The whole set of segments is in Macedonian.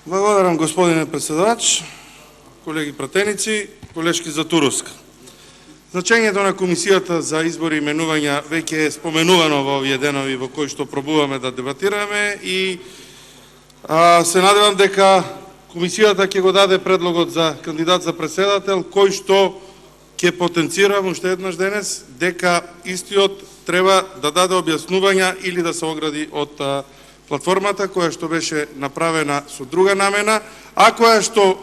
Благодарам, господине председач, колеги пратеници, колешки Затуровска. Значењето на Комисијата за избори и именувања веќе е споменувано во овие денови во кои што пробуваме да дебатираме и се надевам дека Комисијата ќе го даде предлогот за кандидат за председател, кој што ќе потенцирам уште еднаш денес дека истиот треба да даде објаснувања или да се огради од платформата која што беше направена со друга намена, а која што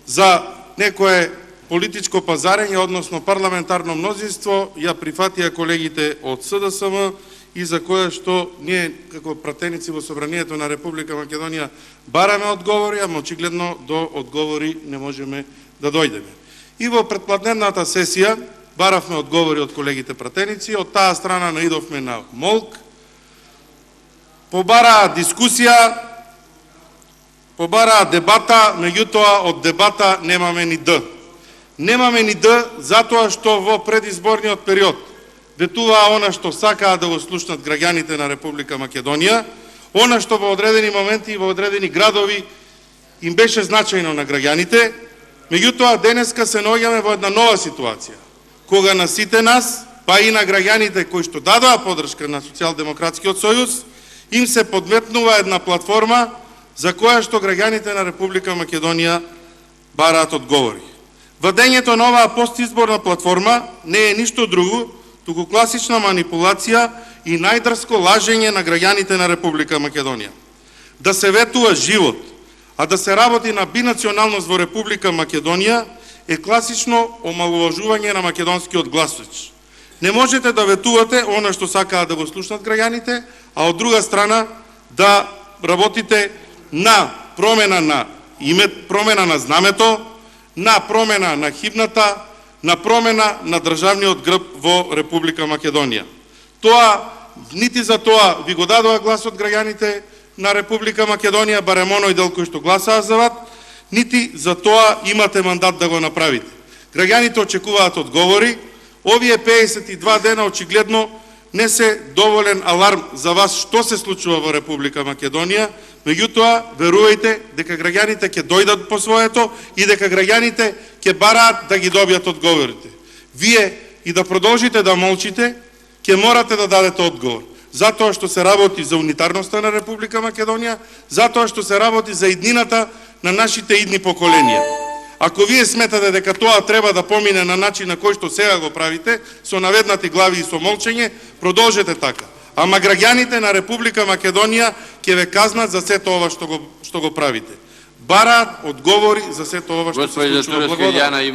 за некое политичко пазарење, односно парламентарно мнозинство, ја прифатија колегите од СДСМ и за која што ние, како пратеници во Собранието на Република Македонија, бараме одговори, ама очигледно до одговори не можеме да дојдеме. И во претпладневната сесија баравме одговори од колегите пратеници, од таа страна наидовме на молк, побараа дискусија, побараа дебата, меѓутоа од дебата немаме ни Д. Немаме ни Д затоа што во предизборниот период ветуваа она што сакаа да го слушнат граѓаните на Република Македонија, она што во одредени моменти и во одредени градови им беше значајно на граѓаните, меѓутоа денеска се наоѓаме во една нова ситуација, кога на сите нас, па и на граѓаните кои што дадоа подршка на Социјалдемократскиот сојуз, им се подметнува една платформа за која што граѓаните на Република Македонија бараат одговори. Вадењето на оваа постизборна платформа не е ништо друго, туку класична манипулација и најдрско лажење на граѓаните на Република Македонија. Да се ветува живот, а да се работи на бинационалност во Република Македонија е класично омалуважување на македонскиот гласач. Не можете да ветувате она што сакаат да го слушнат граѓаните, а од друга страна да работите на промена на име, промена на знамето, на промена на химната, на промена на државниот грб во Република Македонија. Тоа, нити за тоа ви го дадоа гласот граѓаните на Република Македонија, барем оној дел кој што гласаа за вас, нити за тоа имате мандат да го направите. Граѓаните очекуваат одговори. Овие 52 дена очигледно не се доволен аларм за вас што се случува во Република Македонија, меѓутоа верувајте дека граѓаните ќе дојдат по своето и дека граѓаните ќе бараат да ги добијат одговорите. Вие и да продолжите да молчите, ќе морате да дадете одговор. Затоа што се работи за унитарноста на Република Македонија, затоа што се работи за иднината на нашите идни поколенија. Ако вие сметате дека тоа треба да помине на начин на кој што сега го правите, со наведнати глави и со молчење, продолжете така. Ама граѓаните на Република Македонија ќе ве казнат за сето ова што го правите. Бараат одговори за сето ова што се случува. Благодарам.